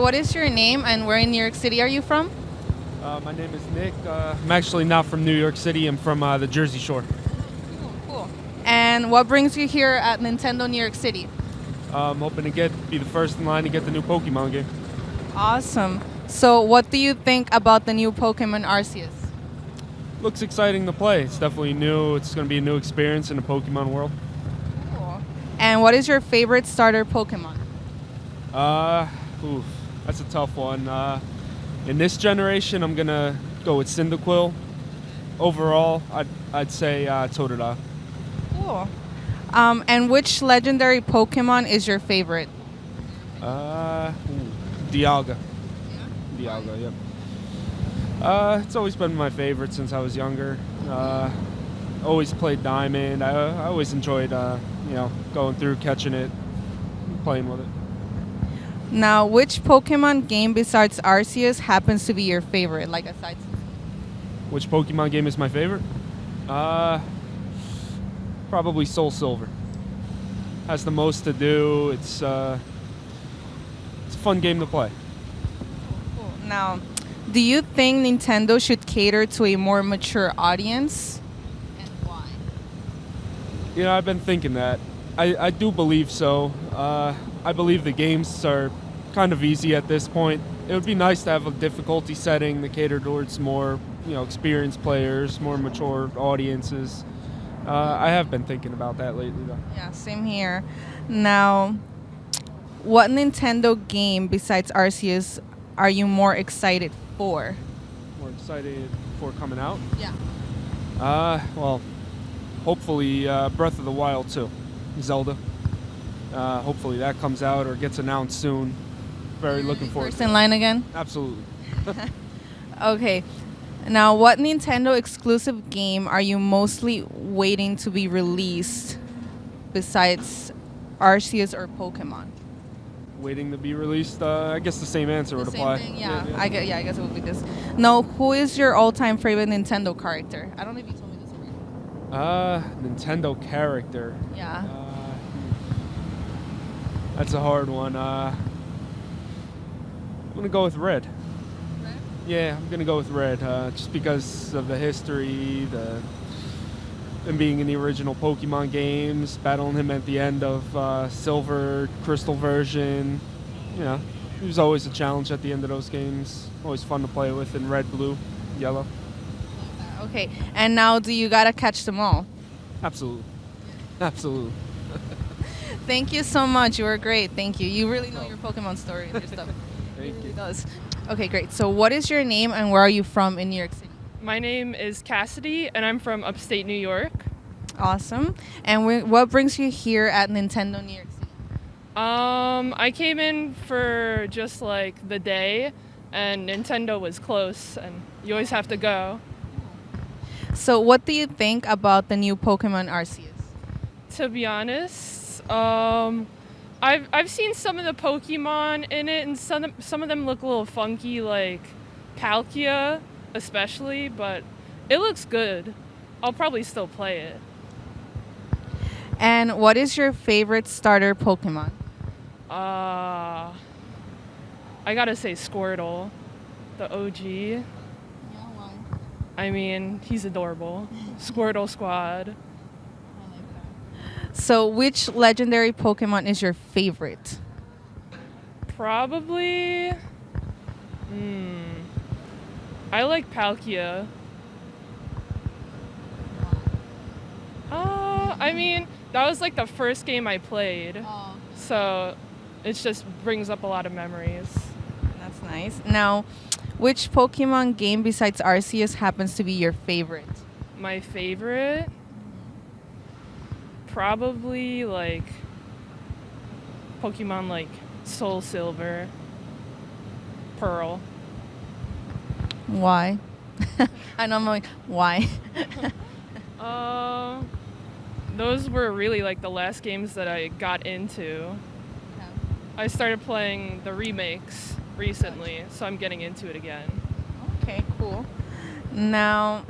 What is your name and where in New York City are you from? My name is Nick. I'm actually not from New York City. I'm from the Jersey Shore. Cool. And what brings you here at Nintendo New York City? I'm hoping to be the first in line to get the new Pokemon game. Awesome. So, what do you think about the new Pokemon Arceus? Looks exciting to play. It's definitely new. It's going to be a new experience in the Pokemon world. Cool. And what is your favorite starter Pokemon? Oof, that's a tough one. In this generation, I'm gonna go with Cyndaquil. Overall, I'd say Totodile. Cool. And which legendary Pokemon is your favorite? Dialga. Dialga, yep. It's always been my favorite since I was younger. Always played Diamond. I always enjoyed, going through, catching it, playing with it. Now, which Pokemon game besides Arceus happens to be your favorite? Like aside. Which Pokemon game is my favorite? Probably Soul Silver. Has the most to do. It's a fun game to play. Cool. Now, do you think Nintendo should cater to a more mature audience? And why? I've been thinking that. I do believe so. I believe the games are kind of easy at this point. It would be nice to have a difficulty setting that cater towards more, experienced players, more mature audiences. I have been thinking about that lately, though. Yeah, same here. Now, what Nintendo game besides Arceus are you more excited for? More excited for coming out? Yeah. Well, hopefully Breath of the Wild 2, Zelda. Hopefully that comes out or gets announced soon. Very looking forward First to in it. line again? Absolutely. Okay. Now, what Nintendo exclusive game are you mostly waiting to be released besides Arceus or Pokemon? Waiting to be released. I guess the same answer would apply. Yeah. I guess it would be this. Now, who is your all-time favorite Nintendo character? I don't know if you told me this already. Nintendo character. Yeah. That's a hard one. I'm gonna go with Red. Red? Yeah, I'm gonna go with Red. Just because of the history, him being in the original Pokemon games, battling him at the end of Silver Crystal version. He was always a challenge at the end of those games. Always fun to play with in Red, Blue, Yellow. Okay. And now, do you gotta catch them all? Absolutely. Absolutely. Thank you so much. You were great. Thank you. You really know your Pokemon story and your stuff. Thank you. It does. Okay, great. So, what is your name and where are you from in New York City? My name is Cassidy, and I'm from upstate New York. Awesome. And what brings you here at Nintendo New York City? I came in for just like the day, and Nintendo was close, and you always have to go. So, what do you think about the new Pokemon Arceus? To be honest, I've seen some of the Pokemon in it, and some of them look a little funky, like Palkia especially, but it looks good. I'll probably still play it. And what is your favorite starter Pokemon? I gotta say Squirtle, the OG. Yeah, why? I mean, he's adorable. Squirtle Squad. So, which legendary Pokemon is your favorite? Probably. I like Palkia. I mean, that was like the first game I played. So it just brings up a lot of memories. That's nice. Now, which Pokemon game besides Arceus happens to be your favorite? My favorite? Probably like Pokemon like Soul Silver, Pearl. Why? I know I'm like, why? Those were really like the last games that I got into. I started playing the remakes recently, so I'm getting into it again. Okay, cool. Now,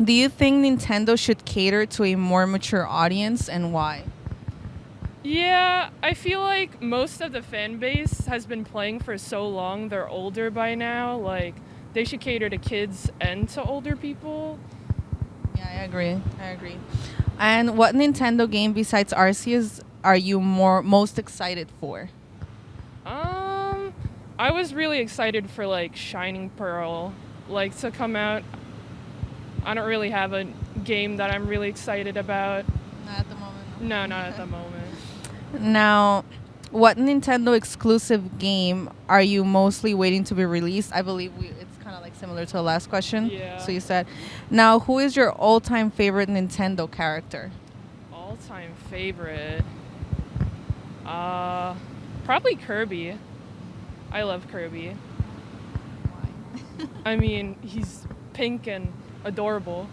do you think Nintendo should cater to a more mature audience and why? Yeah, I feel like most of the fan base has been playing for so long, they're older by now. Like, they should cater to kids and to older people. Yeah, I agree. I agree. And what Nintendo game besides Arceus are you most excited for? Um, I was really excited for, like, Shining Pearl, like, to come out. I don't really have a game that I'm really excited about. Not at the moment. No, not at the moment. Now, what Nintendo exclusive game are you mostly waiting to be released? I believe it's kind of like similar to the last question. Yeah. So you said, now who is your all-time favorite Nintendo character? All-time favorite? Probably Kirby. I love Kirby. I mean, he's pink and adorable.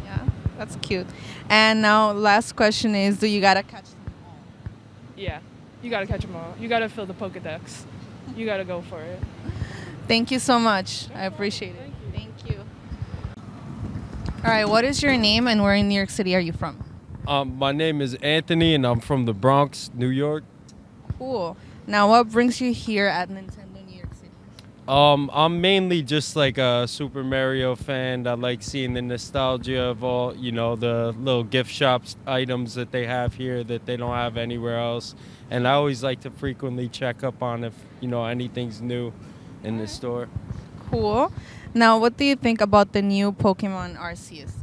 Yeah, that's cute. And now, last question is, do you gotta catch them all? Yeah, you gotta catch them all. You gotta fill the Pokedex. You gotta go for it. Thank you so much. I appreciate it. Thank you. All right, what is your name and where in New York City are you from? My name is Anthony, and I'm from the Bronx, New York. Cool. Now, what brings you here at Nintendo New York City? I'm mainly just like a Super Mario fan. I like seeing the nostalgia of all, the little gift shops items that they have here that they don't have anywhere else. And I always like to frequently check up on if, anything's new in the store. Cool. Now, what do you think about the new Pokemon Arceus?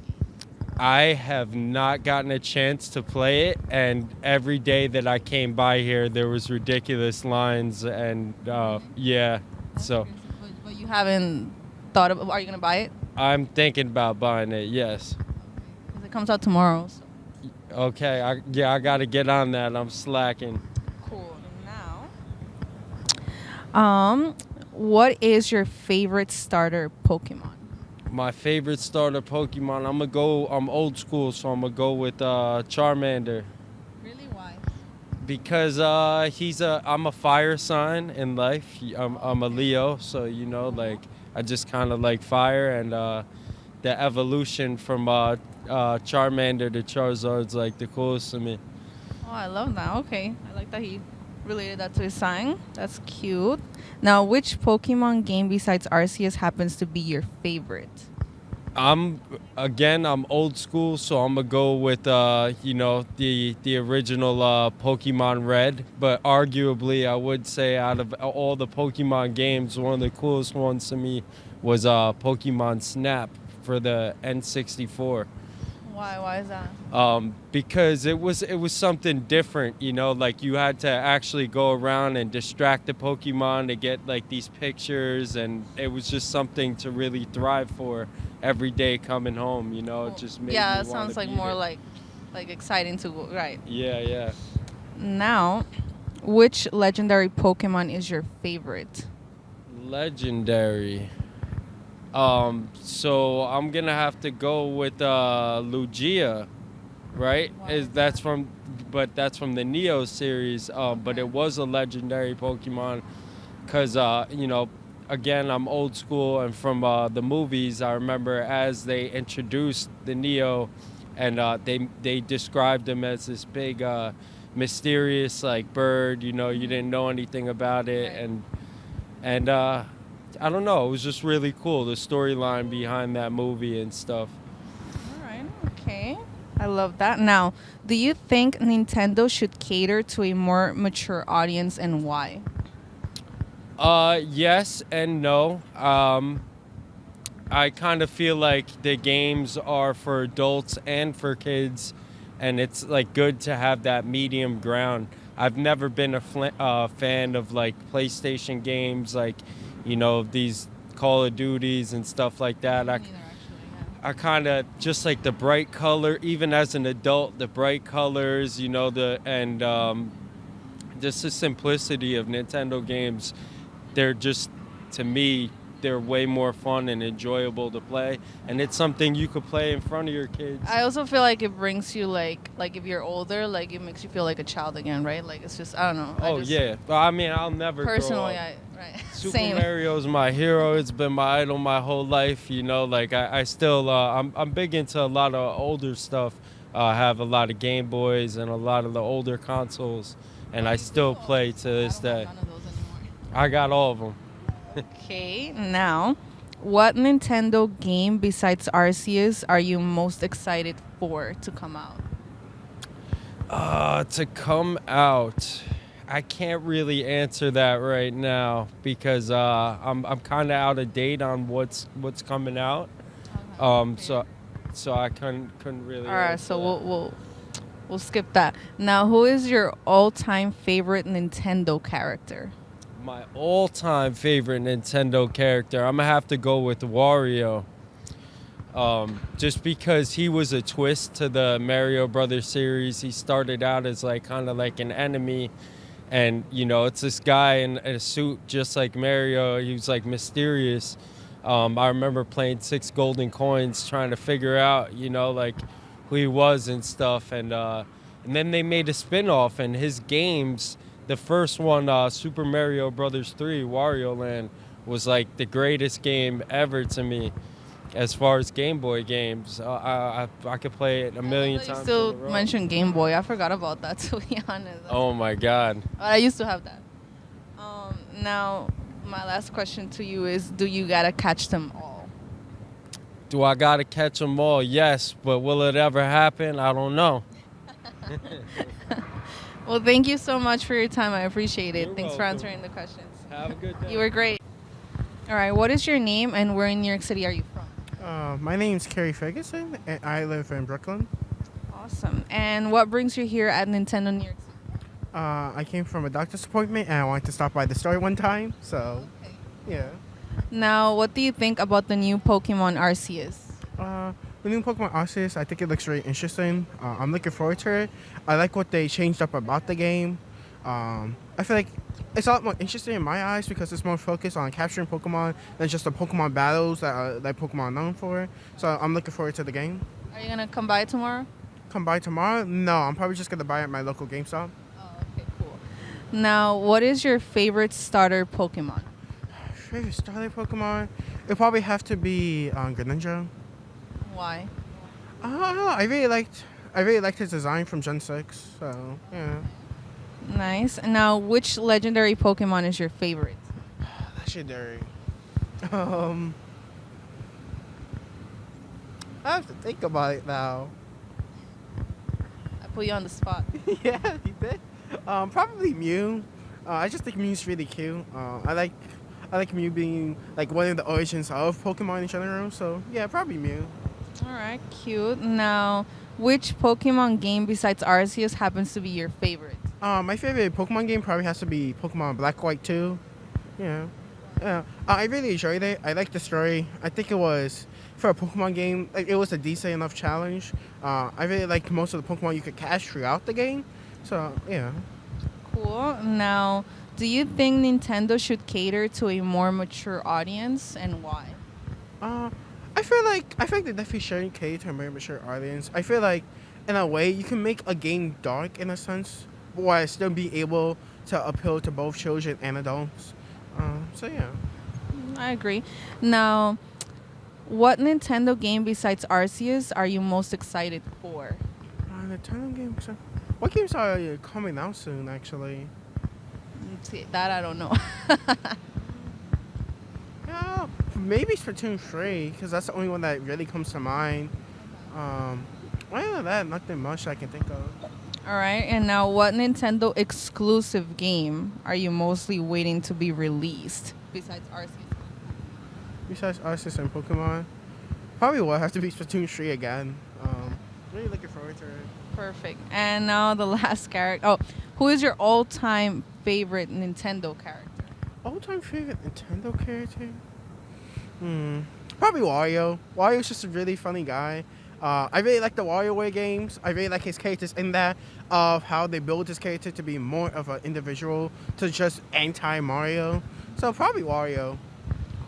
I have not gotten a chance to play it, and every day that I came by here, there was ridiculous lines, and yeah, so But you haven't thought of, are you going to buy it? I'm thinking about buying it. Yes. Because it comes out tomorrow. So. Okay. I got to get on that. I'm slacking. Cool. Now, what is your favorite starter Pokemon? My favorite starter Pokemon. I'm old school, so I'm gonna go with Charmander. Really? Why? Because I'm a fire sign in life. I'm a Leo, so like I just kind of like fire, and the evolution from Charmander to Charizard's like the coolest to me. Oh, I love that. Okay. I like that he related that to his sign. That's cute. Now, which Pokemon game besides Arceus happens to be your favorite? I'm old school, so I'm gonna go with the original Pokemon Red. But arguably, I would say out of all the Pokemon games, one of the coolest ones to me was Pokemon Snap for the N64. Why is that? Because it was something different, like you had to actually go around and distract the Pokemon to get like these pictures, and it was just something to really thrive for every day coming home, it just made me it wanna sounds like be more there. like exciting to go, right. Yeah. Now, which legendary Pokemon is your favorite? Legendary. So I'm gonna have to go with Lugia, right? Why? That's from the Neo series. But it was a legendary Pokemon, cause again, I'm old school, and from the movies, I remember as they introduced the Neo, and they described him as this big, mysterious like bird. You didn't know anything about it, Right. and I don't know. It was just really cool, the storyline behind that movie and stuff. All right. Okay. I love that. Now, do you think Nintendo should cater to a more mature audience, and why? Yes and no. I kind of feel like the games are for adults and for kids, and it's like good to have that medium ground. I've never been a fan of like PlayStation games, like these Call of Duties and stuff like that. I kind of just like the bright color, even as an adult, the bright colors, just the simplicity of Nintendo games. They're just, to me, they're way more fun and enjoyable to play, and it's something you could play in front of your kids. I also feel like it brings you like if you're older, like it makes you feel like a child again, right? Like it's just, I don't know. Oh yeah, well, I mean, I'll never Personally, grow up. right. Super Same. Mario's my hero. It's been my idol my whole life. Like I still, I'm big into a lot of older stuff, have a lot of Game Boys and a lot of the older consoles, and I still play to this day. None of those anymore. I got all of them. Okay, now, what Nintendo game besides Arceus are you most excited for to come out? To come out, I can't really answer that right now because I'm kind of out of date on what's coming out. So I couldn't really. All right, answer so that. we'll skip that. Now, who is your all-time favorite Nintendo character? My all-time favorite Nintendo character, I'm gonna have to go with Wario. Just because he was a twist to the Mario Brothers series. He started out as like kind of like an enemy, and it's this guy in a suit just like Mario. He was like mysterious. I remember playing 6 golden coins trying to figure out like who he was and stuff, and then they made a spin-off, and his games, the first one, Super Mario Brothers 3 Wario Land, was like the greatest game ever to me. As far as Game Boy games, I could play it a million times. You still in a row. mentioned Game Boy. I forgot about that, to be honest. Oh my God. But I used to have that. Now, my last question to you is, do you gotta catch them all? Do I gotta catch them all? Yes, but will it ever happen? I don't know. Well, thank you so much for your time. I appreciate it. You're Thanks for welcome. answering the questions. Have a good day. You were great. All right, what is your name and where in New York City are you from? My name's Kerry Ferguson, and I live in Brooklyn. Awesome. And what brings you here at Nintendo New York City? I came from a doctor's appointment, and I wanted to stop by the store one time, so Okay. yeah. Now, what do you think about the new Pokemon Arceus? The new Pokemon Arceus, I think it looks really interesting. I'm looking forward to it. I like what they changed up about the game. I feel like it's a lot more interesting in my eyes because it's more focused on capturing Pokemon than just the Pokemon battles that Pokemon are known for. So I'm looking forward to the game. Are you going to come by tomorrow? Come by tomorrow? No, I'm probably just going to buy it at my local GameStop. Oh, okay, cool. Now, what is your favorite starter Pokemon? Favorite starter Pokemon? It'd probably have to be Greninja. Why? I don't know. I really liked his design from Gen 6. So yeah, Nice. Now, which legendary Pokemon is your favorite? legendary. I have to think about it now. I put you on the spot. Yeah, you did. Probably Mew. I just think Mew's really cute. I like Mew being like one of the origins of Pokemon in general. So yeah, probably Mew. All right, cute. Now, which Pokemon game besides Arceus happens to be your favorite? My favorite Pokemon game probably has to be Pokemon Black White 2. Yeah. Yeah. I really enjoyed it. I liked the story. I think it was, for a Pokemon game, like, it was a decent enough challenge. I really liked most of the Pokemon you could catch throughout the game. So, yeah. Cool. Now, do you think Nintendo should cater to a more mature audience, and why? I feel like they definitely should cater to a very mature audience. I feel like, in a way, you can make a game dark in a sense, while still be able to appeal to both children and adults. So yeah. I agree. Now, what Nintendo game besides Arceus are you most excited for? Nintendo games. What games are coming out soon? Actually. See, that I don't know. Yeah, maybe Splatoon 3, because that's the only one that really comes to mind. Other than that, nothing much I can think of. All right. And now, what Nintendo exclusive game are you mostly waiting to be released besides Arceus? Besides Arceus and Pokemon, probably will have to be Splatoon 3 again. Really looking forward to it. Perfect. And now the last character. Oh, who is your all-time favorite Nintendo character? All-time favorite Nintendo character? Probably Wario. Wario's just a really funny guy. I really like the WarioWare games. I really like his characters in that, of how they build his character to be more of an individual to just anti-Mario. So probably Wario.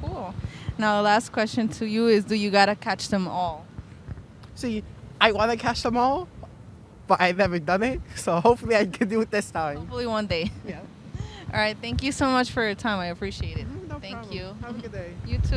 Cool. Now the last question to you is, do you gotta catch them all? See, I want to catch them all, but I've never done it. So hopefully I can do it this time. Hopefully one day. Yeah. All right. Thank you so much for your time. I appreciate it. No Thank problem. you. Have a good day. You too.